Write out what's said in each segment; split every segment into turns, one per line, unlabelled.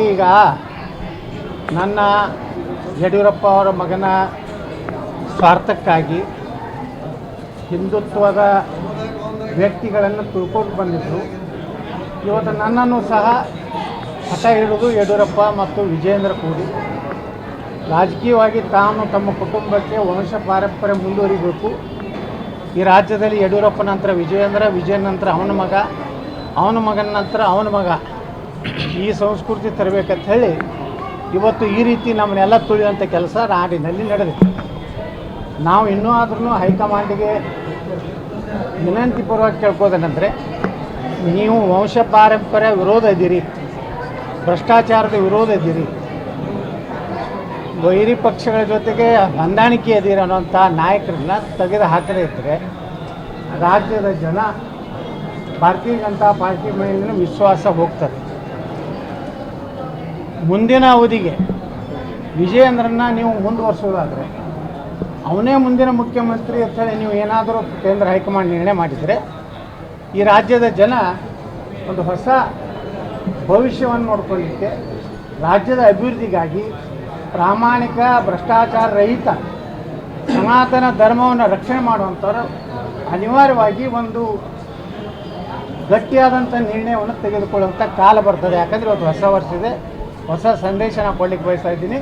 ಈಗ ನನ್ನ ಯಡಿಯೂರಪ್ಪ ಅವರ ಮಗನ ಸ್ವಾರ್ಥಕ್ಕಾಗಿ ಹಿಂದುತ್ವದ ವ್ಯಕ್ತಿಗಳನ್ನು ತುಳ್ಕೊಂಡು ಬಂದಿದ್ದರು. ಇವತ್ತು ನನ್ನನ್ನು ಸಹ ಹಠ ಹಿಡಿದು ಯಡಿಯೂರಪ್ಪ ಮತ್ತು ವಿಜೇಂದ್ರ ಕೂಡಿ ರಾಜಕೀಯವಾಗಿ ತಾನು ತಮ್ಮ ಕುಟುಂಬಕ್ಕೆ ವಂಶ ಪಾರಂಪರ್ಯ ಮುಂದುವರಿಬೇಕು. ಈ ರಾಜ್ಯದಲ್ಲಿ ಯಡಿಯೂರಪ್ಪ ನಂತರ ವಿಜಯನ ನಂತರ ಅವನ ಮಗನ ನಂತರ ಅವನ ಮಗ ಈ ಸಂಸ್ಕೃತಿ ತರಬೇಕಂತ ಹೇಳಿ ಇವತ್ತು ಈ ರೀತಿ ನಮ್ಮನ್ನೆಲ್ಲ ತುಳಿಯುವಂಥ ಕೆಲಸ ನಾಡಿನಲ್ಲಿ ನಡೆದಿದೆ. ನಾವು ಇನ್ನೂ ಆದ್ರೂ ಹೈಕಮಾಂಡಿಗೆ ವಿನಂತಿಪೂರ್ವಕ ಕೇಳ್ಕೋದೇನೆಂದರೆ, ನೀವು ವಂಶ ಪಾರಂಪರ್ಯ ವಿರೋಧ ಇದ್ದೀರಿ, ಭ್ರಷ್ಟಾಚಾರದ ವಿರೋಧ ಇದ್ದೀರಿ, ವೈರಿ ಪಕ್ಷಗಳ ಜೊತೆಗೆ ಹೊಂದಾಣಿಕೆ ಇದ್ದೀರಿ ಅನ್ನೋಂಥ ನಾಯಕರನ್ನ ತೆಗೆದು ಹಾಕದೇ ಇದ್ದರೆ ರಾಜ್ಯದ ಜನ ಭಾರತೀಯ ಜನತಾ ಪಾರ್ಟಿ ಮೇಲಿನ ವಿಶ್ವಾಸ ಹೋಗ್ತದೆ. ಮುಂದಿನ ಅವಧಿಗೆ ವಿಜಯೇಂದ್ರನ್ನ ನೀವು ಮುಂದುವರಿಸೋದಾದರೆ ಅವನೇ ಮುಂದಿನ ಮುಖ್ಯಮಂತ್ರಿ ಅಂತೇಳಿ ನೀವು ಏನಾದರೂ ಕೇಂದ್ರ ಹೈಕಮಾಂಡ್ ನಿರ್ಣಯ ಮಾಡಿದರೆ ಈ ರಾಜ್ಯದ ಜನ ಒಂದು ಹೊಸ ಭವಿಷ್ಯವನ್ನು ನೋಡ್ಕೊಳ್ಳಿಕ್ಕೆ, ರಾಜ್ಯದ ಅಭಿವೃದ್ಧಿಗಾಗಿ ಪ್ರಾಮಾಣಿಕ ಭ್ರಷ್ಟಾಚಾರ ರಹಿತ ಸನಾತನ ಧರ್ಮವನ್ನು ರಕ್ಷಣೆ ಮಾಡುವಂಥವ್ರು ಅನಿವಾರ್ಯವಾಗಿ ಒಂದು ಗಟ್ಟಿಯಾದಂಥ ನಿರ್ಣಯವನ್ನು ತೆಗೆದುಕೊಳ್ಳುವಂಥ ಕಾಲ ಬರ್ತದೆ. ಯಾಕಂದರೆ ಇವತ್ತು ಹೊಸ ವರ್ಷ ಇದೆ, ಹೊಸ ಸಂದೇಶ ನಾನು ಕೊಡ್ಲಿಕ್ಕೆ ಬಯಸ್ತಾ ಇದ್ದೀನಿ.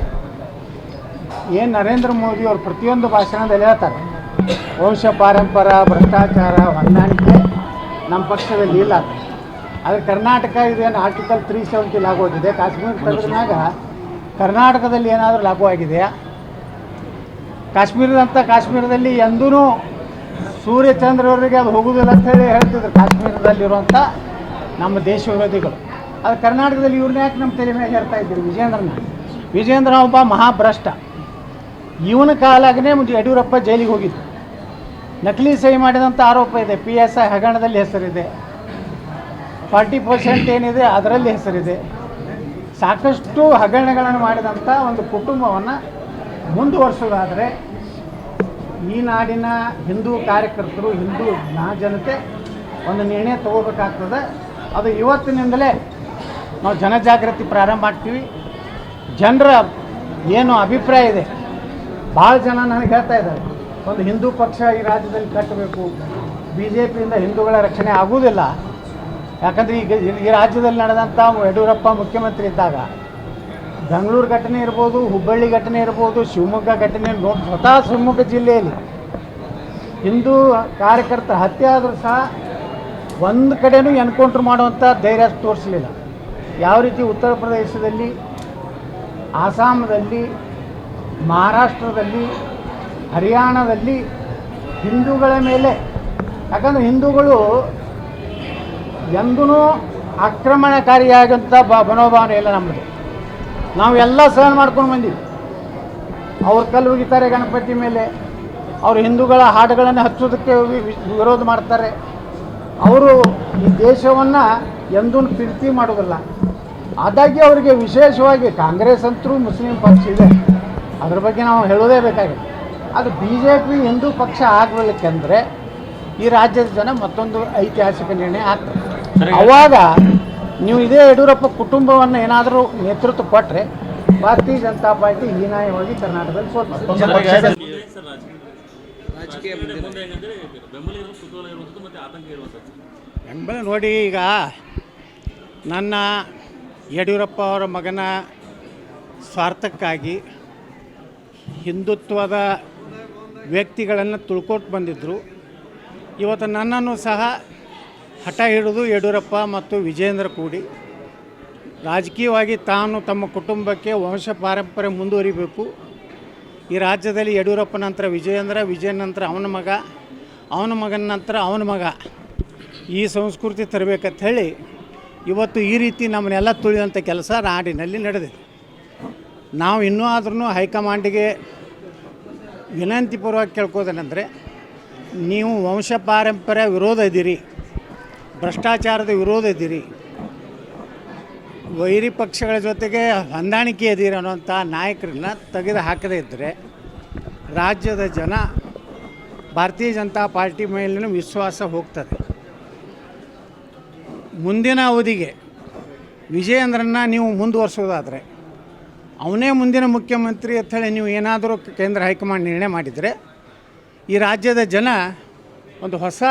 ಏನು ನರೇಂದ್ರ ಮೋದಿ ಅವರು ಪ್ರತಿಯೊಂದು ಭಾಷಣದಲ್ಲಿ ಹೇಳ್ತಾರೆ, ವಂಶ ಪಾರಂಪರ್ಯ ಭ್ರಷ್ಟಾಚಾರ ಹೊಂದಾಣಿಕೆ ನಮ್ಮ ಪಕ್ಷದಲ್ಲಿ ಇಲ್ಲ. ಆದರೆ ಕರ್ನಾಟಕ ಇದೇನು ಆರ್ಟಿಕಲ್ 370 ಲಾಗು ಆಗಿದೆ. ಕಾಶ್ಮೀರ ತೆಗೆದಾಗ ಕರ್ನಾಟಕದಲ್ಲಿ ಏನಾದರೂ ಲಾಗು ಆಗಿದೆಯಾ? ಕಾಶ್ಮೀರದಲ್ಲಿ ಎಂದೂ ಸೂರ್ಯಚಂದ್ರವರಿಗೆ ಅದು ಹೋಗುವುದಿಲ್ಲ ಅಂತ ಹೇಳಿ ಹೇಳ್ತಿದ್ರು ಕಾಶ್ಮೀರದಲ್ಲಿರುವಂಥ ನಮ್ಮ ದೇಶ ವಿರೋಧಿಗಳು. ಅದು ಕರ್ನಾಟಕದಲ್ಲಿ ಇವ್ರನ್ನ ಯಾಕೆ ನಮ್ಮ ತಲೆ ಮೇಲೆ ಹೇಳ್ತಾ ಇದ್ದೀರಿ? ವಿಜೇಂದ್ರ ಒಬ್ಬ ಮಹಾಭ್ರಷ್ಟ. ಇವನ ಕಾಲಾಗನೇ ಯಡಿಯೂರಪ್ಪ ಜೈಲಿಗೆ ಹೋಗಿದ್ದು. ನಕಲಿ ಸಹಿ ಮಾಡಿದಂಥ ಆರೋಪ ಇದೆ. PSI ಹಗರಣದಲ್ಲಿ ಹೆಸರಿದೆ, 40% ಏನಿದೆ ಅದರಲ್ಲಿ ಹೆಸರಿದೆ. ಸಾಕಷ್ಟು ಹಗರಣಗಳನ್ನು ಮಾಡಿದಂಥ ಒಂದು ಕುಟುಂಬವನ್ನು ಮುಂದುವರಿಸೋದಾದರೆ ಈ ನಾಡಿನ ಹಿಂದೂ ಕಾರ್ಯಕರ್ತರು, ಹಿಂದೂ ಜನತೆ ಒಂದು ನಿರ್ಣಯ ತಗೋಬೇಕಾಗ್ತದೆ. ಅದು ಇವತ್ತಿನಿಂದಲೇ ನಾವು ಜನಜಾಗೃತಿ ಪ್ರಾರಂಭ ಮಾಡ್ತೀವಿ. ಜನರ ಏನು ಅಭಿಪ್ರಾಯ ಇದೆ, ಭಾಳ ಜನ ನನಗೆ ಹೇಳ್ತಾ ಇದ್ದಾರೆ, ಒಂದು ಹಿಂದೂ ಪಕ್ಷ ಈ ರಾಜ್ಯದಲ್ಲಿ ಕಟ್ಟಬೇಕು, BJPಯಿಂದ ಹಿಂದೂಗಳ ರಕ್ಷಣೆ ಆಗುವುದಿಲ್ಲ. ಯಾಕಂದರೆ ಈಗ ಈ ರಾಜ್ಯದಲ್ಲಿ ನಡೆದಂಥ ಯಡಿಯೂರಪ್ಪ ಮುಖ್ಯಮಂತ್ರಿ ಇದ್ದಾಗ ಬೆಂಗಳೂರು ಘಟನೆ ಇರ್ಬೋದು, ಹುಬ್ಬಳ್ಳಿ ಘಟನೆ ಇರ್ಬೋದು, ಶಿವಮೊಗ್ಗ ಘಟನೆ ಸ್ವತಃ ಶಿವಮೊಗ್ಗ ಜಿಲ್ಲೆಯಲ್ಲಿ ಹಿಂದೂ ಕಾರ್ಯಕರ್ತರ ಹತ್ಯೆ ಆದರೂ ಸಹ ಒಂದು ಕಡೆಯೂ ಎನ್ಕೌಂಟ್ರ್ ಮಾಡುವಂಥ ಧೈರ್ಯ ತೋರಿಸಲಿಲ್ಲ. ಯಾವ ರೀತಿ ಉತ್ತರ ಪ್ರದೇಶದಲ್ಲಿ, ಆಸಾಮದಲ್ಲಿ, ಮಹಾರಾಷ್ಟ್ರದಲ್ಲಿ, ಹರಿಯಾಣದಲ್ಲಿ ಹಿಂದೂಗಳ ಮೇಲೆ, ಯಾಕಂದರೆ ಹಿಂದೂಗಳು ಎಂದೂ ಆಕ್ರಮಣಕಾರಿಯಾಗಂಥ ಮನೋಭಾವನೆ ಇಲ್ಲ ನಮ್ಮದು. ನಾವು ಎಲ್ಲ ಸಹನ ಮಾಡ್ಕೊಂಡು ಬಂದೀವಿ. ಅವ್ರು ಕಲ್ಲು ಒಗಿತಾರೆ ಗಣಪತಿ ಮೇಲೆ, ಅವರು ಹಿಂದೂಗಳ ಹಾಡುಗಳನ್ನು ಹಚ್ಚೋದಕ್ಕೆ ವಿರೋಧ ಮಾಡ್ತಾರೆ. ಅವರು ಈ ದೇಶವನ್ನು ಎಂದೂ ಪ್ರೀತಿ ಮಾಡೋದಿಲ್ಲ. ಆದಾಗಿ ಅವರಿಗೆ ವಿಶೇಷವಾಗಿ ಕಾಂಗ್ರೆಸ್ ಅಂತರೂ ಮುಸ್ಲಿಂ ಪಕ್ಷ ಇದೆ, ಅದ್ರ ಬಗ್ಗೆ ನಾವು ಹೇಳೋದೇ ಬೇಕಾಗಿದೆ. ಅದು BJP ಹಿಂದೂ ಪಕ್ಷ ಆಗಲಿಕ್ಕೆಂದರೆ ಈ ರಾಜ್ಯದ ಜನ ಮತ್ತೊಂದು ಐತಿಹಾಸಿಕ ನಿರ್ಣಯ ಆಗ್ತದೆ. ಅವಾಗ ನೀವು ಇದೇ ಯಡಿಯೂರಪ್ಪ ಕುಟುಂಬವನ್ನು ಏನಾದರೂ ನೇತೃತ್ವ ಕೊಟ್ಟರೆ ಭಾರತೀಯ ಜನತಾ ಪಾರ್ಟಿ ಹೀನಾಯವಾಗಿ ಕರ್ನಾಟಕದಲ್ಲಿ ಬೆಂಬಲ ನೋಡಿ. ಈಗ ನನ್ನ ಯಡಿಯೂರಪ್ಪ ಅವರ ಮಗನ ಸ್ವಾರ್ಥಕ್ಕಾಗಿ ಹಿಂದುತ್ವದ ವ್ಯಕ್ತಿಗಳನ್ನು ತುಳ್ಕೊಂಡು ಬಂದಿದ್ದರು. ಇವತ್ತು ನನ್ನನ್ನು ಸಹ ಹಠ ಹಿಡಿದು ಯಡಿಯೂರಪ್ಪ ಮತ್ತು ವಿಜೇಂದ್ರ ಕೂಡಿ ರಾಜಕೀಯವಾಗಿ ತಾನು ತಮ್ಮ ಕುಟುಂಬಕ್ಕೆ ವಂಶ ಪಾರಂಪರ್ಯ ಮುಂದುವರಿಬೇಕು. ಈ ರಾಜ್ಯದಲ್ಲಿ ಯಡಿಯೂರಪ್ಪ ನಂತರ ವಿಜಯನ ನಂತರ ಅವನ ಮಗನ ನಂತರ ಅವನ ಮಗ ಈ ಸಂಸ್ಕೃತಿ ತರಬೇಕಂತ ಹೇಳಿ ಇವತ್ತು ಈ ರೀತಿ ನಮ್ಮನ್ನೆಲ್ಲ ತುಳಿಯುವಂಥ ಕೆಲಸ ನಾಡಿನಲ್ಲಿ ನಡೆದಿದೆ. ನಾವು ಇನ್ನೂ ಆದ್ರೂ ಹೈಕಮಾಂಡಿಗೆ ವಿನಂತಿಪೂರ್ವಕ ಕೇಳ್ಕೋದೇನೆಂದರೆ, ನೀವು ವಂಶ ಪಾರಂಪರ್ಯ ವಿರೋಧ ಇದ್ದೀರಿ, ಭ್ರಷ್ಟಾಚಾರದ ವಿರೋಧ ಇದ್ದೀರಿ, ವೈರಿ ಪಕ್ಷಗಳ ಜೊತೆಗೆ ಹೊಂದಾಣಿಕೆ ಇದ್ದೀರಿ ಅನ್ನೋಂಥ ನಾಯಕರನ್ನ ತೆಗೆದು ಹಾಕದೇ ಇದ್ದರೆ ರಾಜ್ಯದ ಜನ ಭಾರತೀಯ ಜನತಾ ಪಾರ್ಟಿ ಮೇಲಿನ ವಿಶ್ವಾಸ ಹೋಗ್ತದೆ. ಮುಂದಿನ ಅವಧಿಗೆ ವಿಜಯೇಂದ್ರನ್ನ ನೀವು ಮುಂದುವರ್ಸೋದಾದರೆ ಅವನೇ ಮುಂದಿನ ಮುಖ್ಯಮಂತ್ರಿ ಅಂಥೇಳಿ ನೀವು ಏನಾದರೂ ಕೇಂದ್ರ ಹೈಕಮಾಂಡ್ ನಿರ್ಣಯ ಮಾಡಿದರೆ ಈ ರಾಜ್ಯದ ಜನ ಒಂದು ಹೊಸ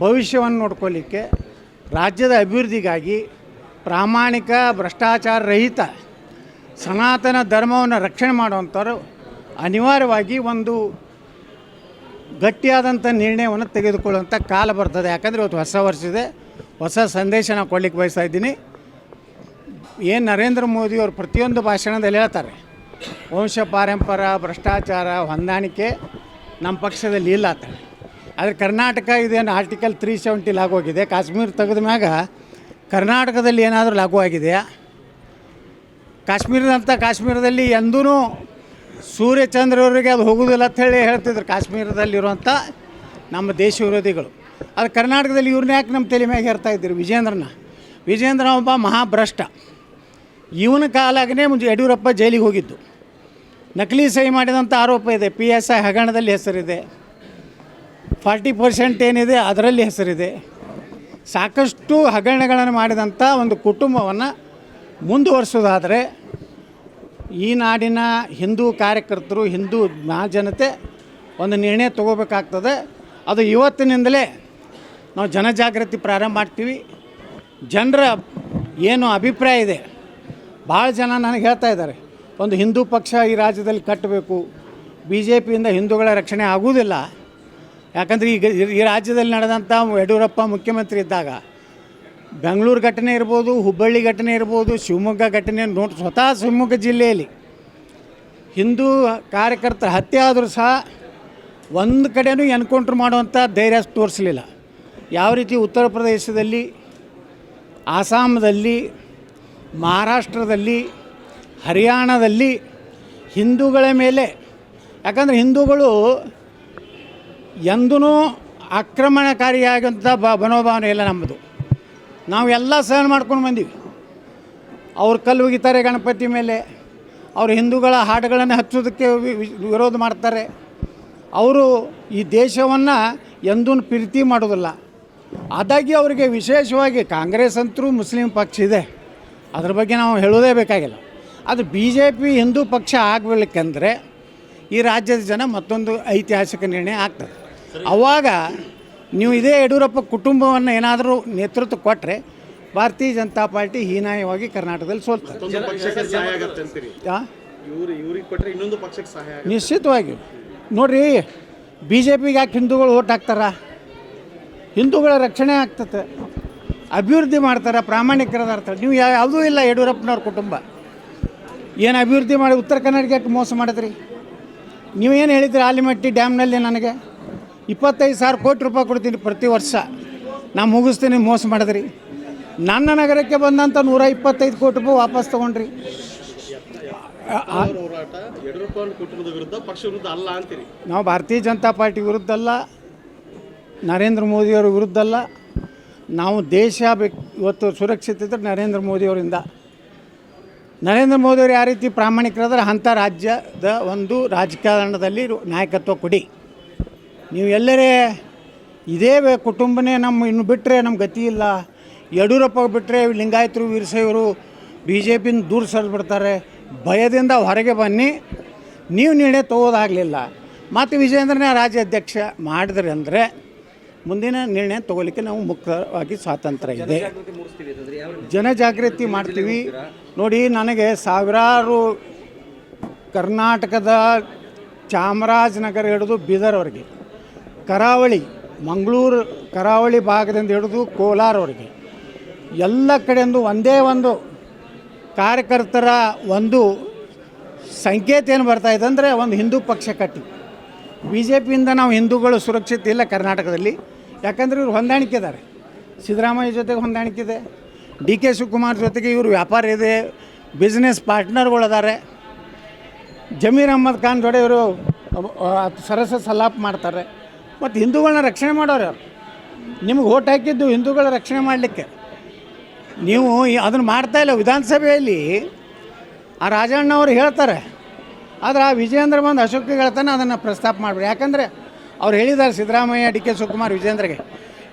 ಭವಿಷ್ಯವನ್ನು ನೋಡ್ಕೊಳ್ಳಿಕ್ಕೆ, ರಾಜ್ಯದ ಅಭಿವೃದ್ಧಿಗಾಗಿ ಪ್ರಾಮಾಣಿಕ ಭ್ರಷ್ಟಾಚಾರ ರಹಿತ ಸನಾತನ ಧರ್ಮವನ್ನು ರಕ್ಷಣೆ ಮಾಡುವಂಥವ್ರು ಅನಿವಾರ್ಯವಾಗಿ ಒಂದು ಗಟ್ಟಿಯಾದಂಥ ನಿರ್ಣಯವನ್ನು ತೆಗೆದುಕೊಳ್ಳುವಂಥ ಕಾಲ ಬರ್ತದೆ. ಯಾಕಂದರೆ ಇವತ್ತು ಹೊಸ ವರ್ಷ ಇದೆ, ಹೊಸ ಸಂದೇಶ ನಾವು ಕೊಡ್ಲಿಕ್ಕೆ ಬಯಸ್ತಾ ಇದ್ದೀನಿ. ಏನು ನರೇಂದ್ರ ಮೋದಿಯವರು ಪ್ರತಿಯೊಂದು ಭಾಷಣದಲ್ಲಿ ಹೇಳ್ತಾರೆ, ವಂಶ ಪಾರಂಪರ ಭ್ರಷ್ಟಾಚಾರ ಹೊಂದಾಣಿಕೆ ನಮ್ಮ ಪಕ್ಷದಲ್ಲಿ ಇಲ್ಲ ಅಂತಾರೆ. ಆದರೆ ಕರ್ನಾಟಕ ಇದೇನು ಆರ್ಟಿಕಲ್ 370 ಲಾಗು ಆಗಿದೆ, ಕಾಶ್ಮೀರ ತೆಗೆದ ಮ್ಯಾಗ ಕರ್ನಾಟಕದಲ್ಲಿ ಏನಾದರೂ ಲಾಗು ಆಗಿದೆಯಾ? ಕಾಶ್ಮೀರದಲ್ಲಿ ಎಂದೂ ಸೂರ್ಯಚಂದ್ರವರಿಗೆ ಅದು ಹೋಗೋದಿಲ್ಲ ಅಂಥೇಳಿ ಹೇಳ್ತಿದ್ರು ಕಾಶ್ಮೀರದಲ್ಲಿರುವಂಥ ನಮ್ಮ ದೇಶ ವಿರೋಧಿಗಳು. ಅದು ಕರ್ನಾಟಕದಲ್ಲಿ ಇವ್ರನ್ನ ಯಾಕೆ ನಮ್ಮ ತಲೆ ಮ್ಯಾಗೆ ಹೇರ್ತಾ ಇದ್ದೀರಿ? ವಿಜೇಂದ್ರ ಒಬ್ಬ ಮಹಾಭ್ರಷ್ಟ. ಇವನ ಕಾಲಾಗನೇ ಮುಂಚೆ ಯಡಿಯೂರಪ್ಪ ಜೈಲಿಗೆ ಹೋಗಿದ್ದು, ನಕಲಿ ಸಹಿ ಮಾಡಿದಂಥ ಆರೋಪ ಇದೆ. PSI ಹಗರಣದಲ್ಲಿ ಹೆಸರಿದೆ, 40% ಏನಿದೆ ಅದರಲ್ಲಿ ಹೆಸರಿದೆ. ಸಾಕಷ್ಟು ಹಗರಣಗಳನ್ನು ಮಾಡಿದಂಥ ಒಂದು ಕುಟುಂಬವನ್ನು ಮುಂದುವರಿಸೋದಾದರೆ ಈ ನಾಡಿನ ಹಿಂದೂ ಕಾರ್ಯಕರ್ತರು, ಹಿಂದೂ ಮಹಾಜನತೆ ಒಂದು ನಿರ್ಣಯ ತಗೋಬೇಕಾಗ್ತದೆ. ಅದು ಇವತ್ತಿನಿಂದಲೇ ನಾವು ಜನಜಾಗೃತಿ ಪ್ರಾರಂಭ ಮಾಡ್ತೀವಿ. ಜನರ ಏನು ಅಭಿಪ್ರಾಯ ಇದೆ, ಭಾಳ ಜನ ನನಗೆ ಹೇಳ್ತಾ ಇದ್ದಾರೆ, ಒಂದು ಹಿಂದೂ ಪಕ್ಷ ಈ ರಾಜ್ಯದಲ್ಲಿ ಕಟ್ಟಬೇಕು, BJPಯಿಂದ ಹಿಂದೂಗಳ ರಕ್ಷಣೆ ಆಗುವುದಿಲ್ಲ. ಯಾಕಂದರೆ ಈಗ ಈ ರಾಜ್ಯದಲ್ಲಿ ನಡೆದಂಥ ಯಡಿಯೂರಪ್ಪ ಮುಖ್ಯಮಂತ್ರಿ ಇದ್ದಾಗ ಬೆಂಗಳೂರು ಘಟನೆ ಇರ್ಬೋದು, ಹುಬ್ಬಳ್ಳಿ ಘಟನೆ ಇರ್ಬೋದು, ಶಿವಮೊಗ್ಗ ಘಟನೆ ನೋಡಿ, ಸ್ವತಃ ಶಿವಮೊಗ್ಗ ಜಿಲ್ಲೆಯಲ್ಲಿ ಹಿಂದೂ ಕಾರ್ಯಕರ್ತರ ಹತ್ಯೆ ಆದರೂ ಸಹ ಒಂದು ಕಡೆಯೂ ಎನ್ಕೌಂಟ್ರ್ ಮಾಡುವಂಥ ಧೈರ್ಯ ತೋರಿಸಲಿಲ್ಲ. ಯಾವ ರೀತಿ ಉತ್ತರ ಪ್ರದೇಶದಲ್ಲಿ, ಆಸಾಮದಲ್ಲಿ, ಮಹಾರಾಷ್ಟ್ರದಲ್ಲಿ, ಹರಿಯಾಣದಲ್ಲಿ ಹಿಂದೂಗಳ ಮೇಲೆ, ಯಾಕಂದರೆ ಹಿಂದೂಗಳು ಎಂದೂ ಆಕ್ರಮಣಕಾರಿಯಾಗಂಥ ಮನೋಭಾವನೆ ಇಲ್ಲ ನಮ್ಮದು. ನಾವು ಎಲ್ಲ ಸಹನ ಮಾಡ್ಕೊಂಡು ಬಂದೀವಿ. ಅವ್ರು ಕಲ್ಲು ಒಗಿತಾರೆ ಗಣಪತಿ ಮೇಲೆ, ಅವರು ಹಿಂದೂಗಳ ಹಾಡುಗಳನ್ನು ಹಚ್ಚೋದಕ್ಕೆ ವಿರೋಧ ಮಾಡ್ತಾರೆ. ಅವರು ಈ ದೇಶವನ್ನು ಎಂದೂ ಪ್ರೀತಿ ಮಾಡೋದಿಲ್ಲ. ಆದಾಗಿ ಅವರಿಗೆ ವಿಶೇಷವಾಗಿ ಕಾಂಗ್ರೆಸ್ ಅಂತರೂ ಮುಸ್ಲಿಂ ಪಕ್ಷ ಇದೆ, ಅದ್ರ ಬಗ್ಗೆ ನಾವು ಹೇಳೋದೇ ಬೇಕಾಗಿಲ್ಲ. ಅದು BJP ಹಿಂದೂ ಪಕ್ಷ ಆಗಬೇಕಂದ್ರೆ ಈ ರಾಜ್ಯದ ಜನ ಮತ್ತೊಂದು ಐತಿಹಾಸಿಕ ನಿರ್ಣಯ ಆಗ್ತದೆ. ಆವಾಗ ನೀವು ಇದೇ ಯಡಿಯೂರಪ್ಪ ಕುಟುಂಬವನ್ನು ಏನಾದರೂ ನೇತೃತ್ವ ಕೊಟ್ಟರೆ ಭಾರತೀಯ ಜನತಾ ಪಾರ್ಟಿ ಹೀನಾಯವಾಗಿ ಕರ್ನಾಟಕದಲ್ಲಿ ಸೋಲ್ತಾರೆ. ನಿಶ್ಚಿತವಾಗಿ ನೋಡಿರಿ, BJPಗೆ ಯಾಕೆ ಹಿಂದೂಗಳು ಓಟ್ ಹಾಕ್ತಾರ? ಹಿಂದೂಗಳ ರಕ್ಷಣೆ ಆಗ್ತದೆ, ಅಭಿವೃದ್ಧಿ ಮಾಡ್ತಾರೆ, ಪ್ರಾಮಾಣಿಕರದಾರ್ತಾರೆ. ನೀವು ಯಾವುದೂ ಇಲ್ಲ ಯಡಿಯೂರಪ್ಪನವ್ರ ಕುಟುಂಬ ಏನು ಅಭಿವೃದ್ಧಿ ಮಾಡಿ ಉತ್ತರ ಕರ್ನಾಟಕಕ್ಕೆ ಮೋಸ ಮಾಡಿದ್ರಿ. ನೀವೇನು ಹೇಳಿದ್ರಿ ಆಲಿಮಟ್ಟಿ ಡ್ಯಾಮ್ನಲ್ಲಿ ನನಗೆ 25,000 ಕೋಟಿ ರೂಪಾಯಿ ಕೊಡ್ತೀನಿ ಪ್ರತಿ ವರ್ಷ, ನಾ ಮುಗಿಸ್ತೀನಿ, ಮೋಸ ಮಾಡಿದ್ರಿ. ನನ್ನ ನಗರಕ್ಕೆ ಬಂದಂಥ 125 ಕೋಟಿ ರೂಪಾಯಿ ವಾಪಸ್ ತೊಗೊಂಡ್ರಿ. ನಾವು ಭಾರತೀಯ ಜನತಾ ಪಾರ್ಟಿ ವಿರುದ್ಧ ಅಲ್ಲ, ನರೇಂದ್ರ ಮೋದಿಯವರ ವಿರುದ್ಧ ಅಲ್ಲ. ನಾವು ದೇಶ ಇವತ್ತು ಸುರಕ್ಷಿತ ಇದ್ದರೆ ನರೇಂದ್ರ ಮೋದಿಯವರಿಂದ. ನರೇಂದ್ರ ಮೋದಿಯವರು ಯಾವ ರೀತಿ ಪ್ರಾಮಾಣಿಕರಾದ್ರೆ ಅಂಥ ರಾಜ್ಯದ ಒಂದು ರಾಜಕಾರಣದಲ್ಲಿ ನಾಯಕತ್ವ ಕೊಡಿ. ನೀವು ಎಲ್ಲರೇ ಇದೇ ಕುಟುಂಬನೇ ನಮ್ಮ ಇನ್ನು ಬಿಟ್ಟರೆ ನಮ್ಮ ಗತಿ ಇಲ್ಲ, ಯಡಿಯೂರಪ್ಪ ಬಿಟ್ಟರೆ ಲಿಂಗಾಯತರು ವೀರಶೈವರು BJPಯಿಂದ ದೂರ ಸರಿದ್ಬಿಡ್ತಾರೆ, ಭಯದಿಂದ ಹೊರಗೆ ಬನ್ನಿ. ನೀವು ನಿರ್ಣಯ ತಗೋದಾಗಲಿಲ್ಲ, ಮತ್ತು ವಿಜಯೇಂದ್ರನೇ ರಾಜ್ಯಾಧ್ಯಕ್ಷ ಮಾಡಿದ್ರಿ ಅಂದರೆ ಮುಂದಿನ ನಿರ್ಣಯ ತಗೋಲಿಕ್ಕೆ ನಾವು ಮುಕ್ತವಾಗಿ ಸ್ವಾತಂತ್ರ್ಯ ಇದೆ. ಜನಜಾಗೃತಿ ಮಾಡ್ತೀವಿ. ನೋಡಿ, ನನಗೆ ಸಾವಿರಾರು ಕರ್ನಾಟಕದ ಚಾಮರಾಜನಗರ ಹಿಡಿದು ಬೀದರ್ವರೆಗೆ, ಕರಾವಳಿ ಮಂಗಳೂರು ಕರಾವಳಿ ಭಾಗದಿಂದ ಹಿಡಿದು ಕೋಲಾರವರೆಗೆ ಎಲ್ಲ ಕಡೆಯಿಂದ ಒಂದೇ ಒಂದು ಕಾರ್ಯಕರ್ತರ ಒಂದು ಸಂಕೇತ ಏನು ಬರ್ತಾಯಿದೆ ಅಂದರೆ ಒಂದು ಹಿಂದೂ ಪಕ್ಷ ಕಟ್ಟಿ. BJPಯಿಂದ ನಾವು ಹಿಂದೂಗಳು ಸುರಕ್ಷಿತ ಇಲ್ಲ ಕರ್ನಾಟಕದಲ್ಲಿ. ಯಾಕಂದರೆ ಇವರು ಹೊಂದಾಣಿಕೆ ಇದ್ದಾರೆ, ಸಿದ್ದರಾಮಯ್ಯ ಜೊತೆಗೆ ಹೊಂದಾಣಿಕೆ ಇದೆ, DK ಶಿವಕುಮಾರ್ ಜೊತೆಗೆ ಇವರು ವ್ಯಾಪಾರ ಇದೆ, ಬಿಸ್ನೆಸ್ ಪಾರ್ಟ್ನರ್ಗಳಿದ್ದಾರೆ. ಜಮೀರ್ ಅಹ್ಮದ್ ಖಾನ್ ಜೊತೆ ಇವರು ಸರಸ ಸಲಾಪ್ ಮಾಡ್ತಾರೆ. ಮತ್ತು ಹಿಂದೂಗಳನ್ನ ರಕ್ಷಣೆ ಮಾಡೋರು ಅವರು. ನಿಮಗೆ ಓಟ್ ಹಾಕಿದ್ದು ಹಿಂದೂಗಳ ರಕ್ಷಣೆ ಮಾಡಲಿಕ್ಕೆ, ನೀವು ಅದನ್ನು ಮಾಡ್ತಾಯಿಲ್ಲ. ವಿಧಾನಸಭೆಯಲ್ಲಿ ಆ ರಾಜಣ್ಣವ್ರು ಹೇಳ್ತಾರೆ, ಆದರೆ ಆ ವಿಜಯೇಂದ್ರ ಬಂದು ಅಶೋಕ್ಗೆ ಹೇಳ್ತಾನೆ ಅದನ್ನು ಪ್ರಸ್ತಾಪ ಮಾಡಿಬಿಡಿ. ಯಾಕಂದರೆ ಅವ್ರು ಹೇಳಿದ್ದಾರೆ ಸಿದ್ದರಾಮಯ್ಯ, DK ಶಿವಕುಮಾರ್, ವಿಜೇಂದ್ರಗೆ,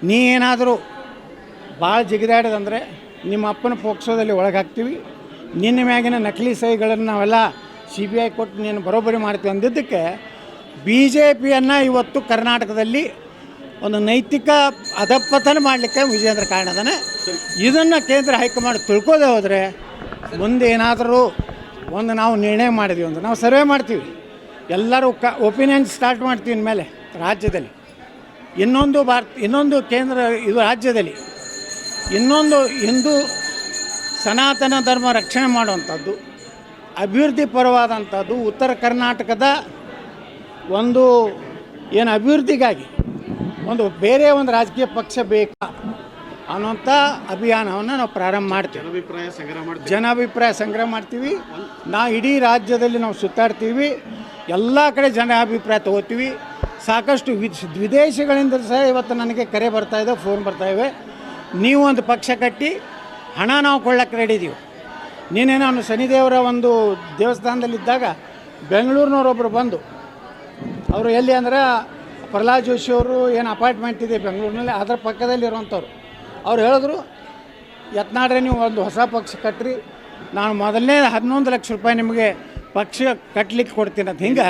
ನೀ ಏನಾದರೂ ಭಾಳ ಜಿಗಿದಾಡಿದಂದರೆ ನಿಮ್ಮ ಅಪ್ಪನ ಪೋಕ್ಸೋದಲ್ಲಿ ಒಳಗೆ ಹಾಕ್ತೀವಿ, ನಿನ್ನ ಮ್ಯಾಗಿನ ನಕಲಿ ಸಹಿಗಳನ್ನು ನಾವೆಲ್ಲ CBI ಕೊಟ್ಟು ನೀನು ಬರೋಬ್ಬರಿ ಮಾಡ್ತೀವಿ ಅಂದಿದ್ದಕ್ಕೆ BJPಯನ್ನು ಇವತ್ತು ಕರ್ನಾಟಕದಲ್ಲಿ ಒಂದು ನೈತಿಕ ಅಧಪತನ ಮಾಡಲಿಕ್ಕೆ ವಿಜೇಂದ್ರ ಕಾರಣ ಅದಾನೆ. ಇದನ್ನು ಕೇಂದ್ರ ಹೈಕಮಾಂಡ್ ತಿಳ್ಕೋದೇ ಹೋದರೆ ಮುಂದೆ ಏನಾದರೂ ಒಂದು ನಾವು ನಿರ್ಣಯ ಮಾಡಿದ್ವಿ ಅಂದ್ರೆ ನಾವು ಸರ್ವೆ ಮಾಡ್ತೀವಿ, ಎಲ್ಲರೂ ಒಪಿನಿಯನ್ ಸ್ಟಾರ್ಟ್ ಮಾಡ್ತೀವಿ ಇನ್ಮೇಲೆ ರಾಜ್ಯದಲ್ಲಿ. ಇನ್ನೊಂದು ಕೇಂದ್ರ ಇದು ರಾಜ್ಯದಲ್ಲಿ ಇನ್ನೊಂದು ಹಿಂದೂ ಸನಾತನ ಧರ್ಮ ರಕ್ಷಣೆ ಮಾಡುವಂಥದ್ದು, ಅಭಿವೃದ್ಧಿ ಪರವಾದಂಥದ್ದು, ಉತ್ತರ ಕರ್ನಾಟಕದ ಒಂದು ಏನು ಅಭಿವೃದ್ಧಿಗಾಗಿ ಒಂದು ಬೇರೆ ಒಂದು ರಾಜಕೀಯ ಪಕ್ಷ ಬೇಕಾ ಅನ್ನೋಂಥ ಅಭಿಯಾನವನ್ನು ನಾವು ಪ್ರಾರಂಭ ಮಾಡ್ತೀವಿ. ಜನಾಭಿಪ್ರಾಯ ಸಂಗ್ರಹ ಮಾಡ್ತೀವಿ. ನಾವು ಇಡೀ ರಾಜ್ಯದಲ್ಲಿ ನಾವು ಸುತ್ತಾಡ್ತೀವಿ, ಎಲ್ಲ ಕಡೆ ಜನಾಭಿಪ್ರಾಯ ತೊಗೋತೀವಿ. ಸಾಕಷ್ಟು ವಿದೇಶಗಳಿಂದ ಸಹ ಇವತ್ತು ನನಗೆ ಕರೆ ಬರ್ತಾಯಿದೆ, ಫೋನ್ ಬರ್ತಾಯಿವೆ, ನೀವು ಒಂದು ಪಕ್ಷ ಕಟ್ಟಿ ಹಣ ನಾವು ಕೊಳ್ಳಕ್ಕೆ ರೆಡಿ ಇದ್ದೀವಿ. ನೀನೇ ನಾನು ಶನಿದೇವರ ಒಂದು ದೇವಸ್ಥಾನದಲ್ಲಿದ್ದಾಗ ಬೆಂಗಳೂರಿನವರೊಬ್ಬರು ಬಂದು, ಅವರು ಎಲ್ಲಿ ಅಂದ್ರೆ ಪ್ರಹ್ಲಾದ್ ಜೋಶಿಯವರು ಏನು ಅಪಾರ್ಟ್ಮೆಂಟ್ ಇದೆ ಬೆಂಗಳೂರಿನಲ್ಲಿ, ಅದರ ಪಕ್ಕದಲ್ಲಿರುವಂಥವ್ರು. ಅವ್ರು ಹೇಳಿದ್ರು, ಯತ್ನಾಡ್ರೆ ನೀವು ಒಂದು ಹೊಸ ಪಕ್ಷ ಕಟ್ಟ್ರಿ, ನಾನು ಮೊದಲನೇ 11 ಲಕ್ಷ ರೂಪಾಯಿ ನಿಮಗೆ ಪಕ್ಷ ಕಟ್ಟಲಿಕ್ಕೆ ಕೊಡ್ತೀನಿ ಅಂತ. ಹಿಂಗೆ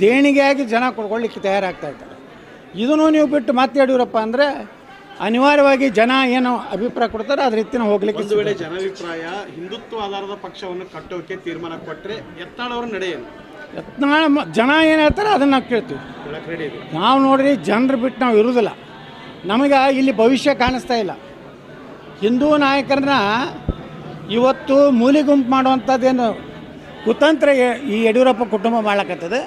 ದೇಣಿಗೆಯಾಗಿ ಜನ ಕೊಡ್ಕೊಳ್ಳಿಕ್ಕೆ ತಯಾರಾಗ್ತಾ ಇದ್ದಾರೆ. ಇದನ್ನು ನೀವು ಬಿಟ್ಟು ಮತ್ತೆ ಯಡಿಯೂರಪ್ಪ ಅಂದರೆ ಅನಿವಾರ್ಯವಾಗಿ ಜನ ಏನು ಅಭಿಪ್ರಾಯ ಕೊಡ್ತಾರೆ ಅದ್ರ ರೀತಿ ಹೋಗ್ಲಿಕ್ಕೆ.
ಒಂದು ವೇಳೆ ಜನಾಭಿಪ್ರಾಯ ಹಿಂದುತ್ವ ಆಧಾರದ ಪಕ್ಷವನ್ನು ಕಟ್ಟೋಕೆ ತೀರ್ಮಾನ ಕೊಟ್ಟರೆ ಯತ್ನಾಳ್ ಅವರ ನಡೆಯೇನು?
ಯತ್ನಾಳ್ ಜನ ಏನು ಹೇಳ್ತಾರೆ ಅದನ್ನು ನಾವು ಕೇಳ್ತೀವಿ. ನಾವು ನೋಡ್ರಿ ಜನರು ಬಿಟ್ಟು ನಾವು ಇರೋದಿಲ್ಲ. ನಮಗೆ ಇಲ್ಲಿ ಭವಿಷ್ಯ ಕಾಣಿಸ್ತಾ ಇಲ್ಲ. ಹಿಂದೂ ನಾಯಕರನ್ನ ಇವತ್ತು ಮೂಲಿ ಗುಂಪು ಮಾಡುವಂಥದ್ದೇನು ಕುತಂತ್ರ ಈ ಯಡಿಯೂರಪ್ಪ ಕುಟುಂಬ ಮಾಡಕತ್ತದೆ.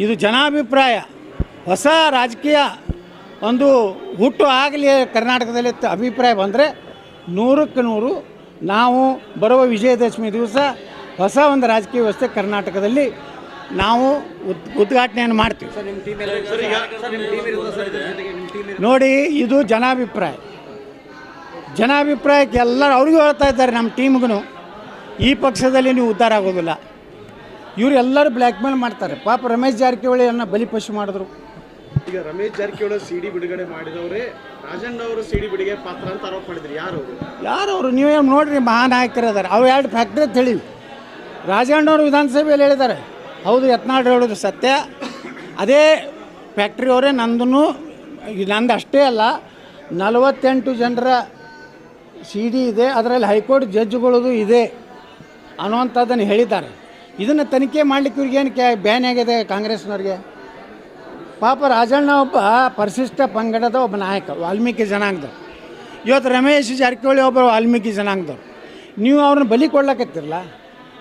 ಇದು ಜನಾಭಿಪ್ರಾಯ ಹೊಸ ರಾಜಕೀಯ ಒಂದು ಹುಟ್ಟು ಆಗಲಿ ಕರ್ನಾಟಕದಲ್ಲಿ ಅಭಿಪ್ರಾಯ ಬಂದರೆ 100ಕ್ಕೆ 100 ನಾವು ಬರುವ ವಿಜಯದಶಮಿ ದಿವಸ ಹೊಸ ಒಂದು ರಾಜಕೀಯ ವ್ಯವಸ್ಥೆ ಕರ್ನಾಟಕದಲ್ಲಿ ನಾವು ಉದ್ಘಾಟನೆಯನ್ನು ಮಾಡ್ತೀವಿ. ನೋಡಿ, ಇದು ಜನಾಭಿಪ್ರಾಯಕ್ಕೆ ಎಲ್ಲರೂ ಅವ್ರಿಗೂ ಹೇಳ್ತಾ ಇದ್ದಾರೆ, ನಮ್ಮ ಟೀಮ್ಗೂ ಈ ಪಕ್ಷದಲ್ಲಿ ನೀವು ಉದ್ಧಾರ ಆಗೋದಿಲ್ಲ. ಇವರು ಎಲ್ಲರೂ ಬ್ಲ್ಯಾಕ್ ಮೇಲ್ ಮಾಡ್ತಾರೆ. ಪಾಪ ರಮೇಶ್ ಜಾರಕಿಹೊಳಿಯನ್ನು ಬಲಿಪಶು ಮಾಡಿದ್ರು.
ಈಗ ರಮೇಶ್ ಜಾರಕಿಹೊಳಿ CD ಬಿಡುಗಡೆ ಮಾಡಿದವರೇ ರಾಜಣ್ಣ ಅವರು CD ಬಿಡುಗಡೆ ಪಾತ್ರ ಅಂತ ಆರೋಪ ಮಾಡಿದ್ರು.
ಯಾರವರು? ನೀವೇನು ನೋಡ್ರಿ, ಮಹಾನಾಯಕರು ಅದಾರೆ. ಅವು 2 ಫ್ಯಾಕ್ಟ್ರಿ ಅಂತ ಹೇಳಿವಿ. ರಾಜಣ್ಣವರು ವಿಧಾನಸಭೆಯಲ್ಲಿ ಹೇಳಿದ್ದಾರೆ, ಹೌದು ಯತ್ನಾಳ್ ಹೇಳೋದು ಸತ್ಯ. ಅದೇ ಫ್ಯಾಕ್ಟ್ರಿಯವರೇ ನಂದು ಅಷ್ಟೇ ಅಲ್ಲ, 48 ಜನರ CD ಇದೆ, ಅದರಲ್ಲಿ ಹೈಕೋರ್ಟ್ ಜಡ್ಜ್ಗಳದು ಇದೆ ಅನ್ನುವಂಥದ್ದನ್ನು ಹೇಳಿದ್ದಾರೆ. ಇದನ್ನು ತನಿಖೆ ಮಾಡಲಿಕ್ಕೆ ಇವ್ರಿಗೇನು ಬ್ಯಾನ್ ಆಗಿದೆ ಕಾಂಗ್ರೆಸ್ನವ್ರಿಗೆ? ಪಾಪ ರಾಜಣ್ಣ ಒಬ್ಬ ಪರಿಶಿಷ್ಟ ಪಂಗಡದ ಒಬ್ಬ ನಾಯಕ, ವಾಲ್ಮೀಕಿ ಜನಾಂಗದವ್ರು. ಇವತ್ತು ರಮೇಶ್ ಜಾರಕಿಹೊಳಿ ಒಬ್ಬ ವಾಲ್ಮೀಕಿ ಜನಾಂಗದವ್ರು. ನೀವು ಅವ್ರನ್ನ ಬಲಿ ಕೊಡ್ಲಕತ್ತಿರಲ್ಲ.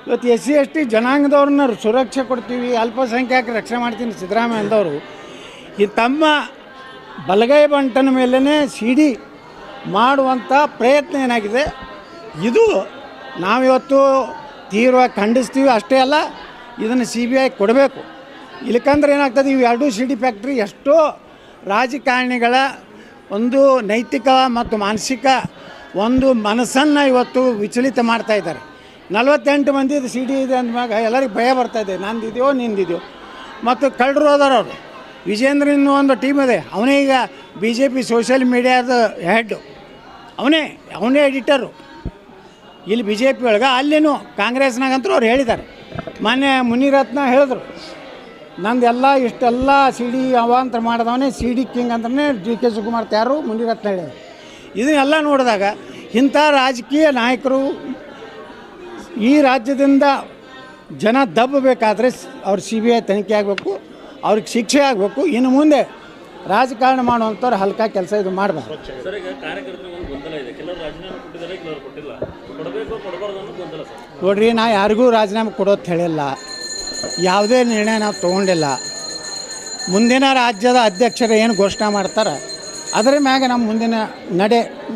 ಇವತ್ತು SC ST ಜನಾಂಗದವ್ರನ್ನ ಸುರಕ್ಷೆ ಕೊಡ್ತೀವಿ, ಅಲ್ಪಸಂಖ್ಯಾತರ ರಕ್ಷಣೆ ಮಾಡ್ತೀನಿ ಸಿದ್ದರಾಮಯ್ಯ ಅಂದವರು ಈ ತಮ್ಮ ಬಲಗೈ ಬಂಟನ ಮೇಲೇ CD ಮಾಡುವಂಥ ಪ್ರಯತ್ನ ಏನಾಗಿದೆ, ಇದು ನಾವಿವತ್ತು ತೀವ್ರವಾಗಿ ಖಂಡಿಸ್ತೀವಿ. ಅಷ್ಟೇ ಅಲ್ಲ, ಇದನ್ನು CBI ಕೊಡಬೇಕು. ಇಲ್ಲಕಂದ್ರೆ ಏನಾಗ್ತದೆ, ಇವು 2 CD ಫ್ಯಾಕ್ಟ್ರಿ ಎಷ್ಟೋ ರಾಜಕಾರಣಿಗಳ ಒಂದು ನೈತಿಕ ಮತ್ತು ಮಾನಸಿಕ ಒಂದು ಮನಸ್ಸನ್ನು ಇವತ್ತು ವಿಚಲಿತ ಮಾಡ್ತಾಯಿದ್ದಾರೆ. 48 ಮಂದಿದು CD ಇದೆ ಅಂದವಾಗ ಎಲ್ಲರಿಗೆ ಭಯ ಬರ್ತಾಯಿದೆ, ನಂದಿದೆಯೋ ನಿಂದಿದೆಯೋ. ಮತ್ತು ಕಳ್ಳರು ಹೋದಾರವರು. ವಿಜೇಂದ್ರ ಇನ್ನೂ ಒಂದು ಟೀಮ್ ಇದೆ, ಅವನೇ ಈಗ BJP ಸೋಷಿಯಲ್ ಮೀಡಿಯಾದ ಹೆಡ್ಡು, ಅವನೇ ಎಡಿಟರು ಇಲ್ಲಿ BJP ಒಳಗೆ. ಅಲ್ಲಿನೂ ಕಾಂಗ್ರೆಸ್ನಾಗಂತೂ ಅವ್ರು ಹೇಳಿದ್ದಾರೆ. ಮೊನ್ನೆ ಮುನಿರತ್ನ ಹೇಳಿದ್ರು, ನಂದೆಲ್ಲ ಇಷ್ಟೆಲ್ಲ CD ಅವಾಂತರ ಮಾಡಿದವನೇ CD ಕಿಂಗ್ ಅಂತಲೇ DK ಶಿವಕುಮಾರ್ ಯಾರು ಮುನಿರತ್ನ ಹೇಳಿದ್ರು. ಇದನ್ನೆಲ್ಲ ನೋಡಿದಾಗ ಇಂಥ ರಾಜಕೀಯ ನಾಯಕರು ಈ ರಾಜ್ಯದಿಂದ ಜನ ದಬ್ಬಬೇಕಾದ್ರೆ ಅವ್ರ CBI ತನಿಖೆ ಆಗಬೇಕು, ಅವ್ರಿಗೆ ಶಿಕ್ಷೆ ಆಗಬೇಕು. ಇನ್ನು ಮುಂದೆ ರಾಜಕಾರಣ ಮಾಡುವಂಥವ್ರು ಹಲ್ಕ ಕೆಲಸ ಇದು ಮಾಡಬಾರ್ದು. ನೋಡ್ರಿ, ನಾ ಯಾರಿಗೂ ರಾಜೀನಾಮೆ ಕೊಡೋದು ಹೇಳಿಲ್ಲ, ಯಾವುದೇ ನಿರ್ಣಯ ನಾವು ತೊಗೊಂಡಿಲ್ಲ. ಮುಂದಿನ ರಾಜ್ಯದ ಅಧ್ಯಕ್ಷರು ಏನು ಘೋಷಣೆ ಮಾಡ್ತಾರೆ ಅದರ ಮ್ಯಾಗ ನಮ್ಮ ಮುಂದಿನ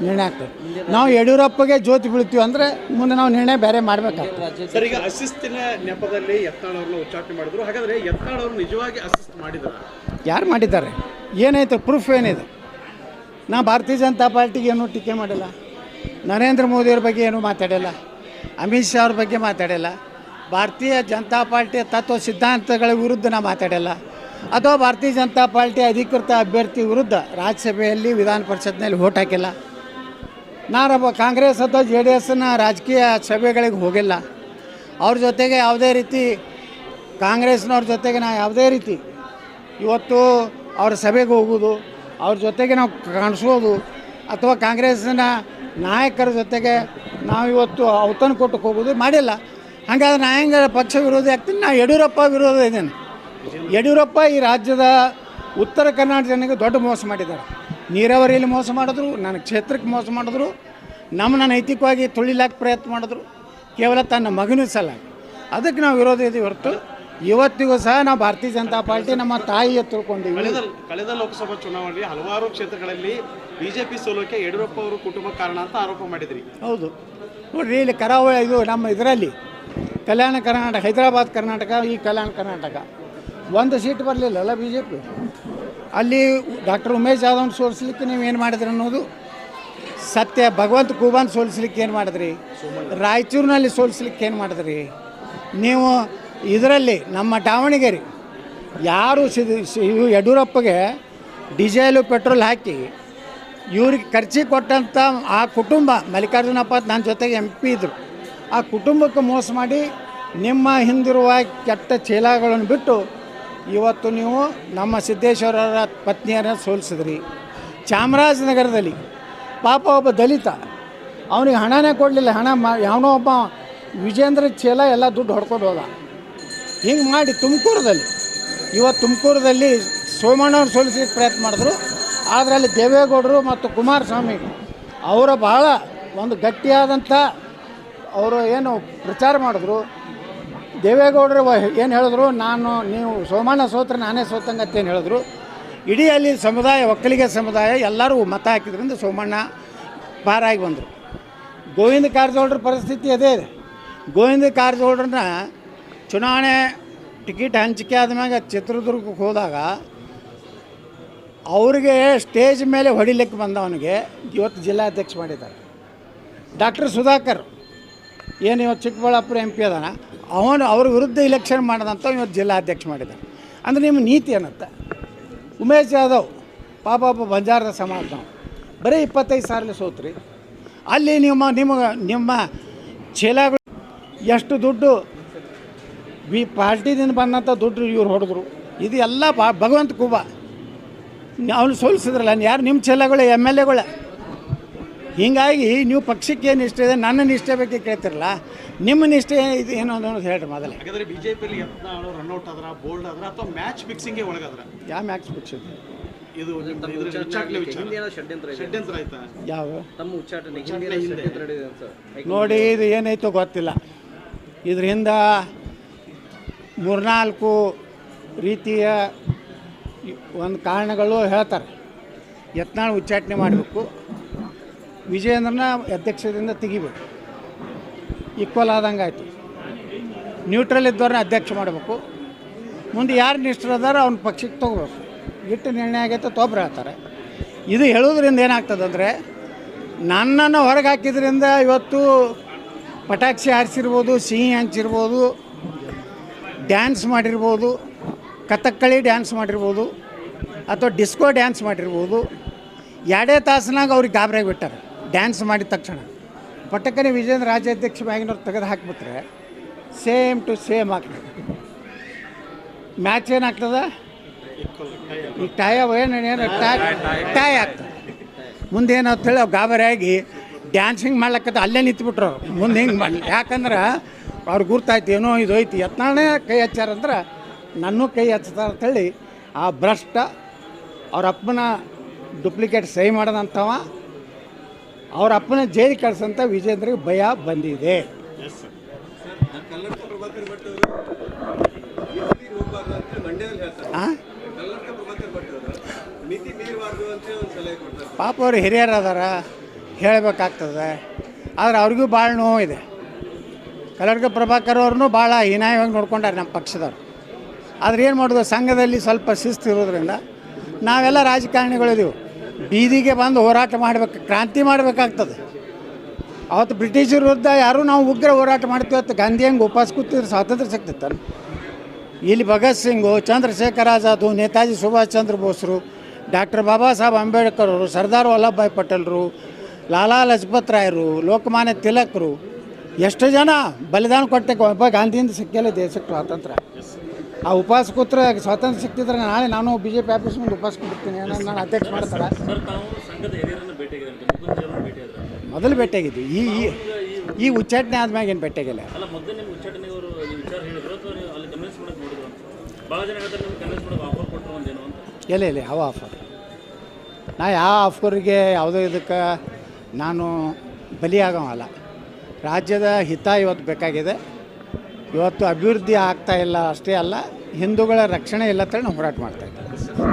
ನಿರ್ಣಯ ಆಗ್ತದೆ. ನಾವು ಯಡಿಯೂರಪ್ಪಗೆ ಜ್ಯೋತಿ ಬೀಳ್ತೀವಿ ಅಂದರೆ ಮುಂದೆ ನಾವು ನಿರ್ಣಯ ಬೇರೆ ಮಾಡಬೇಕಾಗ್ತದೆ.
ಸರ್, ಈಗ ಅಸಿಸ್ತಿನ ನೆಪದಲ್ಲಿ ಯತ್ನಾಳ್ ಅವ್ರನ್ನ ಉಚ್ಚಾಟನೆ ಮಾಡಿದ್ರು. ಹಾಗಾದರೆ ಯತ್ನಾಳ್ ಅವರು ನಿಜವಾಗಿ ಅಸಿಸ್ಟ್ ಮಾಡಿದ್ರು?
ಯಾರು ಮಾಡಿದ್ದಾರೆ? ಏನೈತೆ? ಪ್ರೂಫ್ ಏನಿದೆ? ನಾ ಭಾರತೀಯ ಜನತಾ ಪಾರ್ಟಿಗೆ ಏನೂ ಟೀಕೆ ಮಾಡಿಲ್ಲ, ನರೇಂದ್ರ ಮೋದಿಯವ್ರ ಬಗ್ಗೆ ಏನೂ ಮಾತಾಡಿಲ್ಲ, ಅಮಿತ್ ಶಾ ಅವ್ರ ಬಗ್ಗೆ ಮಾತಾಡಿಲ್ಲ, ಭಾರತೀಯ ಜನತಾ ಪಾರ್ಟಿಯ ತತ್ವ ಸಿದ್ಧಾಂತಗಳ ವಿರುದ್ಧ ನಾ ಮಾತಾಡಿಲ್ಲ, ಅಥವಾ ಭಾರತೀಯ ಜನತಾ ಪಾರ್ಟಿ ಅಧಿಕೃತ ಅಭ್ಯರ್ಥಿ ವಿರುದ್ಧ ರಾಜ್ಯಸಭೆಯಲ್ಲಿ ವಿಧಾನ ಪರಿಷತ್ನಲ್ಲಿ ವೋಟ್ ಹಾಕಿಲ್ಲ. ನಾನು ಕಾಂಗ್ರೆಸ್ ಅಥವಾ ಜೆ ಡಿ ಎಸ್ನ ರಾಜಕೀಯ ಸಭೆಗಳಿಗೆ ಹೋಗಿಲ್ಲ. ಅವ್ರ ಜೊತೆಗೆ ಯಾವುದೇ ರೀತಿ ಕಾಂಗ್ರೆಸ್ನವ್ರ ಜೊತೆಗೆ ನಾವು ಯಾವುದೇ ರೀತಿ ಇವತ್ತು ಅವ್ರ ಸಭೆಗೆ ಹೋಗೋದು, ಅವ್ರ ಜೊತೆಗೆ ನಾವು ಕಾಣಿಸೋದು ಅಥವಾ ಕಾಂಗ್ರೆಸ್ಸಿನ ನಾಯಕರ ಜೊತೆಗೆ ನಾವು ಇವತ್ತು ಔತಣ ಕೊಟ್ಟಕ್ಕೆ ಹೋಗೋದು ಮಾಡಿಲ್ಲ. ಹಾಗಾದ್ರೆ ನಾ ಹೆಂಗೆ ಪಕ್ಷ ವಿರೋಧಿ ಆಗ್ತೀನಿ? ನಾ ಯಡಿಯೂರಪ್ಪ ವಿರೋಧ ಇದ್ದೇನೆ. ಯಡಿಯೂರಪ್ಪ ಈ ರಾಜ್ಯದ ಉತ್ತರ ಕರ್ನಾಟಕ ಜನರಿಗೆ ದೊಡ್ಡ ಮೋಸ ಮಾಡಿದ್ದಾರೆ. ನೀರಾವರಿಯಲ್ಲಿ ಮೋಸ ಮಾಡಿದ್ರು, ನನ್ನ ಕ್ಷೇತ್ರಕ್ಕೆ ಮೋಸ ಮಾಡಿದ್ರು, ನಮ್ಮನ್ನ ನೈತಿಕವಾಗಿ ತುಳಿಲಾಕ ಪ್ರಯತ್ನ ಮಾಡಿದ್ರು, ಕೇವಲ ತನ್ನ ಮಗನೂ ಸಲ. ಅದಕ್ಕೆ ನಾವು ವಿರೋಧ ಇದ್ದೀವಿ ಹೊರತು ಇವತ್ತಿಗೂ ಸಹ ನಾವು ಭಾರತೀಯ ಜನತಾ ಪಾರ್ಟಿ ನಮ್ಮ ತಾಯಿಯ ತಿಳ್ಕೊಂಡಿವಿ.
ಕಳೆದ ಲೋಕಸಭಾ ಚುನಾವಣೆಯಲ್ಲಿ ಹಲವಾರು ಕ್ಷೇತ್ರಗಳಲ್ಲಿ ಬಿಜೆಪಿ ಸೋಲೋಕೆ ಯಡಿಯೂರಪ್ಪ ಅವರು ಕುಟುಂಬ ಕಾರಣ ಅಂತ ಆರೋಪ ಮಾಡಿದ್ರಿ.
ಹೌದು ನೋಡಿರಿ, ಇಲ್ಲಿ ಕರಾವಳಿ ಇದು ನಮ್ಮ ಇದರಲ್ಲಿ ಕಲ್ಯಾಣ ಕರ್ನಾಟಕ, ಹೈದರಾಬಾದ್ ಕರ್ನಾಟಕ, ಈ ಕಲ್ಯಾಣ ಕರ್ನಾಟಕ ಒಂದು ಸೀಟ್ ಬರಲಿಲ್ಲಲ್ಲ ಬಿ ಜೆ ಪಿ. ಅಲ್ಲಿ ಡಾಕ್ಟರ್ ಉಮೇಶ್ ಜಾಧವ್ನ ಸೋಲಿಸ್ಲಿಕ್ಕೆ ನೀವು ಏನು ಮಾಡಿದ್ರಿ ಅನ್ನೋದು ಸತ್ಯ. ಭಗವಂತ ಖೂಬಾನ್ ಸೋಲಿಸ್ಲಿಕ್ಕೆ ಏನು ಮಾಡಿದ್ರಿ? ರಾಯಚೂರಿನಲ್ಲಿ ಸೋಲಿಸ್ಲಿಕ್ಕೆ ಏನು ಮಾಡಿದ್ರಿ ನೀವು? ಇದರಲ್ಲಿ ನಮ್ಮ ದಾವಣಗೆರೆ ಯಾರು ಯಡಿಯೂರಪ್ಪಗೆ ಡೀಸೆಲು ಪೆಟ್ರೋಲ್ ಹಾಕಿ ಇವ್ರಿಗೆ ಖರ್ಚಿಗೆ ಕೊಟ್ಟಂಥ ಆ ಕುಟುಂಬ, ಮಲ್ಲಿಕಾರ್ಜುನಪ್ಪ ನನ್ನ ಜೊತೆಗೆ MP ಇದ್ದರು, ಆ ಕುಟುಂಬಕ್ಕೆ ಮೋಸ ಮಾಡಿ ನಿಮ್ಮ ಹಿಂದಿರುವ ಕೆಟ್ಟ ಚೀಲಗಳನ್ನು ಬಿಟ್ಟು ಇವತ್ತು ನೀವು ನಮ್ಮ ಸಿದ್ದೇಶ್ವರರ ಪತ್ನಿಯರನ್ನು ಸೋಲಿಸಿದ್ರಿ. ಚಾಮರಾಜನಗರದಲ್ಲಿ ಪಾಪ ಒಬ್ಬ ದಲಿತ, ಅವನಿಗೆ ಹಣನೇ ಕೊಡಲಿಲ್ಲ. ಹಣ ಯಾವನೋ ಒಬ್ಬ ವಿಜೇಂದ್ರ ಚೀಲ ಎಲ್ಲ ದುಡ್ಡು ಹೊಡ್ಕೊಂಡು ಹೋದ. ಹಿಂಗೆ ಮಾಡಿ ತುಮಕೂರದಲ್ಲಿ ಸೋಮಣ್ಣವ್ರು ಸೋಲಿಸಲಿಕ್ಕೆ ಪ್ರಯತ್ನ ಮಾಡಿದ್ರು. ಆದರೆ ಅಲ್ಲಿ ದೇವೇಗೌಡರು ಮತ್ತು ಕುಮಾರಸ್ವಾಮಿ ಅವರ ಭಾಳ ಒಂದು ಗಟ್ಟಿಯಾದಂಥ ಅವರು ಏನು ಪ್ರಚಾರ ಮಾಡಿದ್ರು. ದೇವೇಗೌಡರು ಏನು ಹೇಳಿದ್ರು, ನೀವು ಸೋಮಣ್ಣ ಸೋತ್ರ ನಾನೇ ಸೋತಂಗತ್ತೇನು ಹೇಳಿದ್ರು. ಇಡೀ ಅಲ್ಲಿ ಸಮುದಾಯ, ಒಕ್ಕಲಿಗ ಸಮುದಾಯ ಎಲ್ಲರೂ ಮತ ಹಾಕಿದ್ರಿಂದ ಸೋಮಣ್ಣ ಪಾರಾಗಿ ಬಂದರು. ಗೋವಿಂದ ಕಾರಜೋಳರ ಪರಿಸ್ಥಿತಿ ಅದೇ ಇದೆ. ಗೋವಿಂದ ಕಾರಜೋಳರನ್ನ ಚುನಾವಣೆ ಟಿಕೆಟ್ ಹಂಚಿಕೆ ಆದಮ್ಯಾಗ ಚಿತ್ರದುರ್ಗಕ್ಕೆ ಹೋದಾಗ ಅವ್ರಿಗೆ ಸ್ಟೇಜ್ ಮೇಲೆ ಹೊಡಿಲಿಕ್ಕೆ ಬಂದವನಿಗೆ ಇವತ್ತು ಜಿಲ್ಲಾಧ್ಯಕ್ಷ ಮಾಡಿದ್ದಾರೆ. ಡಾಕ್ಟರ್ ಸುಧಾಕರ್ ಏನು ಇವತ್ತು ಚಿಕ್ಕಬಳ್ಳಾಪುರ MP ಅದಾನ, ಅವ್ರ ವಿರುದ್ಧ ಇಲೆಕ್ಷನ್ ಮಾಡಿದಂಥ ಇವತ್ತು ಜಿಲ್ಲಾಧ್ಯಕ್ಷ ಮಾಡಿದ್ದಾರೆ. ಅಂದರೆ ನಿಮ್ಮ ನೀತಿ ಏನಂತ? ಉಮೇಶ್ ಜಾಧವ್ ಪಾಪ ಬಂಜಾರದ ಸಮಾಜದವ ಬರೀ 25 ಸಾವಿರ ಸೋತ್ರಿ. ಅಲ್ಲಿ ನಿಮ್ಮ ಚೀಲಗಳು ಎಷ್ಟು ದುಡ್ಡು ಪಾರ್ಟಿದಿಂದ ಬಂದಂಥ ದುಡ್ಡು ಇವ್ರು ಹೊಡೆದ್ರು. ಇದು ಎಲ್ಲ ಭಗವಂತ ಕೂಬ ಅವನು ಸೋಲಿಸಿದ್ರಲ್ಲ. ಯಾರು ನಿಮ್ಮ ಚೀಲಗಳು MLAಗಳು. ಹೀಗಾಗಿ ನೀವು ಪಕ್ಷಕ್ಕೆ ಏನು ಇಷ್ಟ ಇದೆ, ನನ್ನ ನಿಷ್ಠೆ ಬಗ್ಗೆ ಕೇಳ್ತಿರಲ್ಲ. ನಿಮ್ಮ ನಿಷ್ಠೆ ಇದು ಏನು ಅನ್ನೋದು ಹೇಳ್ರಿ ಮೊದಲೇ.
ಹಾಗಾದ್ರೆ ಬಿಜೆಪಿಯಲ್ಲಿ ರನ್ಔಟ್ ಆದ್ರ, ಬೋಲ್ಡ್ ಆದ್ರ ಅಥವಾ ಮ್ಯಾಚ್ ಫಿಕ್ಸಿಂಗ್ಗೆ ಒಳಗಾದ್ರ?
ಯಾವ ಮ್ಯಾಚ್ ಫಿಕ್ಸಿಂಗ್?
ಇದು ಷಡ್ಯಂತ್ರ ಆಯ್ತಾ?
ಯಾವ
ಹಿಂದೆ
ನೋಡಿ, ಇದು ಏನಾಯ್ತೋ ಗೊತ್ತಿಲ್ಲ. ಇದರಿಂದ 3-4 ರೀತಿಯ ಒಂದು ಕಾರಣಗಳು ಹೇಳ್ತಾರೆ. ಯತ್ನಾಳ್ ಉಚ್ಚಾಟನೆ ಮಾಡಬೇಕು, ವಿಜಯೇಂದ್ರನ ಅಧ್ಯಕ್ಷದಿಂದ ತೆಗಿಬೇಕು, ಈಕ್ವಲ್ ಆದಂಗೆ ಆಯಿತು. ನ್ಯೂಟ್ರಲ್ ಇದ್ದವ್ರನ್ನ ಅಧ್ಯಕ್ಷ ಮಾಡಬೇಕು, ಮುಂದೆ ಯಾರು ನಿಷ್ಠರದಾರ ಅವ್ನ ಪಕ್ಷಕ್ಕೆ ತೊಗೋಬೇಕು. ಇಟ್ಟು ನಿರ್ಣಯ ಆಗೈತೆ ತೊಗೊಬ್ರು ಹೇಳ್ತಾರೆ. ಇದು ಹೇಳೋದ್ರಿಂದ ಏನಾಗ್ತದೆ ಅಂದರೆ, ನನ್ನನ್ನು ಹೊರಗೆ ಹಾಕಿದ್ರಿಂದ ಇವತ್ತು ಪಟಾಕ್ಷಿ ಹಾರಿಸಿರ್ಬೋದು, ಸಿಹಿ ಹಂಚಿರ್ಬೋದು, ಡ್ಯಾನ್ಸ್ ಮಾಡಿರ್ಬೋದು, ಕಥಕ್ಕಳಿ ಡ್ಯಾನ್ಸ್ ಮಾಡಿರ್ಬೋದು, ಅಥವಾ ಡಿಸ್ಕೋ ಡ್ಯಾನ್ಸ್ ಮಾಡಿರ್ಬೋದು. 2 ತಾಸಿನಾಗ ಅವ್ರಿಗೆ ಗಾಬರಿಯಾಗಿ ಬಿಟ್ಟಾರೆ ಡ್ಯಾನ್ಸ್ ಮಾಡಿದ ತಕ್ಷಣ. ಪಟ್ಟಕ್ಕನೆ ವಿಜೇಂದ್ರ ರಾಜ್ಯಾಧ್ಯಕ್ಷ ಮ್ಯಾಗಿನವ್ರು ತೆಗೆದು ಹಾಕಿಬಿಟ್ರೆ ಸೇಮ್ ಟು ಸೇಮ್ ಆಗ್ತದೆ. ಮ್ಯಾಚ್ ಏನಾಗ್ತದೆ? ಈ ಟೈ ಆಗ್ತದೆ. ಮುಂದೆ ಏನಂತೇಳಿ ಅವ್ರು ಗಾಬರಿಯಾಗಿ ಡ್ಯಾನ್ಸ್ ಹಿಂಗೆ ಮಾಡ್ಲಕ್ಕತ್ತ ಅಲ್ಲೇ ನಿಂತ್ಬಿಟ್ರು ಅವ್ರು. ಮುಂದೆ ಹಿಂಗೆ ಮಾಡಲಿ, ಯಾಕಂದ್ರೆ ಅವ್ರಿಗೆ ಗುರ್ತಾಯ್ತು ಏನೋ ಇದು ಐತಿ. ಯತ್ನಾಳೇ ಕೈ ಹಚ್ಚಾರಂದ್ರೆ ನನ್ನೂ ಕೈ ಹಚ್ತಾರೆ ಅಂತೇಳಿ ಆ ಭ್ರಷ್ಟ ಅವ್ರ ಅಪ್ಪನ ಡುಪ್ಲಿಕೇಟ್ ಸಹಿ ಮಾಡೋದಂಥವ, ಅವ್ರ ಅಪ್ಪನ ಜೈಲಿಗೆ ಕಳ್ಸಂತ ವಿಜೇಂದ್ರಿಗೆ ಭಯ ಬಂದಿದೆ. ಪಾಪ ಅವ್ರು ಹಿರಿಯರು ಅದಾರ, ಹೇಳಬೇಕಾಗ್ತದೆ. ಆದರೆ ಅವ್ರಿಗೂ ಭಾಳ ನೋವಿದೆ. ಕಲ್ಲಡ್ಕ ಪ್ರಭಾಕರ್ ಅವ್ರನ್ನೂ ಭಾಳ ಹೀನಾಯವಾಗಿ ನೋಡ್ಕೊಂಡಾರೆ ನಮ್ಮ ಪಕ್ಷದವ್ರು. ಆದರೆ ಏನು ಮಾಡೋದು, ಸಂಘದಲ್ಲಿ ಸ್ವಲ್ಪ ಶಿಸ್ತು ಇರೋದ್ರಿಂದ ನಾವೆಲ್ಲ ರಾಜಕಾರಣಿಗಳಿದ್ದೀವಿ. ಬೀದಿಗೆ ಬಂದು ಹೋರಾಟ ಮಾಡಬೇಕು, ಕ್ರಾಂತಿ ಮಾಡಬೇಕಾಗ್ತದೆ. ಅವತ್ತು ಬ್ರಿಟಿಷರ ವಿರುದ್ಧ ಯಾರೂ ನಾವು ಉಗ್ರ ಹೋರಾಟ ಮಾಡ್ತೀವಿ. ಅವತ್ತು ಗಾಂಧಿ ಹೆಂಗೆ ಉಪವಾಸ ಕೂತಿದ್ರೆ ಸ್ವಾತಂತ್ರ್ಯ ಸಿಗ್ತಿತ್ತು. ಇಲ್ಲಿ ಭಗತ್ ಸಿಂಗು, ಚಂದ್ರಶೇಖರ್ ಆಜಾದು, ನೇತಾಜಿ ಸುಭಾಷ್ ಚಂದ್ರ ಬೋಸ್ರು, ಡಾಕ್ಟರ್ ಬಾಬಾ ಸಾಹೇಬ್ ಅಂಬೇಡ್ಕರ್ ಅವರು, ಸರ್ದಾರ್ ವಲ್ಲಭಭಾಯ್ ಪಟೇಲ್ರು, ಲಾಲಾ ಲಜಪತ್ ರಾಯರು, ಲೋಕಮಾನ್ಯ ತಿಲಕರು ಎಷ್ಟು ಜನ ಬಲಿದಾನ ಕೊಟ್ಟೆ. ಒಬ್ಬ ಗಾಂಧಿಯಿಂದ ಸಿಕ್ಕಿಲ್ಲ ದೇಶಕ್ಕೆ ಸ್ವಾತಂತ್ರ್ಯ. ಆ ಉಪವಾಸ ಕೂತ್ರೆ ಸ್ವಾತಂತ್ರ್ಯ ಸಿಕ್ತಿದ್ರೆ ನಾಳೆ ನಾನು BJP ಆಫೀಸ್ ಮುಂದೆ ಉಪವಾಸ ಕೊಡ್ತೀನಿ. ನಾನು ಅಧ್ಯಕ್ಷ ಮಾಡ್ತಾರೆ. ಮೊದಲು ಭೇಟಿಯಾಗಿದ್ವಿ. ಈ ಉಚ್ಚಾಟನೆ ಆದ್ಮ್ಯಾಗ ಏನು ಭೇಟಿಯಾಗಿಲ್ಲ. ಇಲ್ಲ ಯಾವ ಆಫರ್, ನಾ ಯಾವ ಆಫರಿಗೆ ಯಾವುದೋ ಇದಕ್ಕೆ ನಾನು ಬಲಿಯಾಗವಲ್ಲ. ರಾಜ್ಯದ ಹಿತ ಇವತ್ತು ಬೇಕಾಗಿದೆ. ಇವತ್ತು ಅಭಿವೃದ್ಧಿ ಆಗ್ತಾ ಇಲ್ಲ ಅಷ್ಟೇ ಅಲ್ಲ, ಹಿಂದೂಗಳ ರಕ್ಷಣೆ ಇಲ್ಲ ಅಂತೇಳಿ ನಾವು ಹೋರಾಟ ಮಾಡ್ತಾಯಿದ್ದೀವಿ.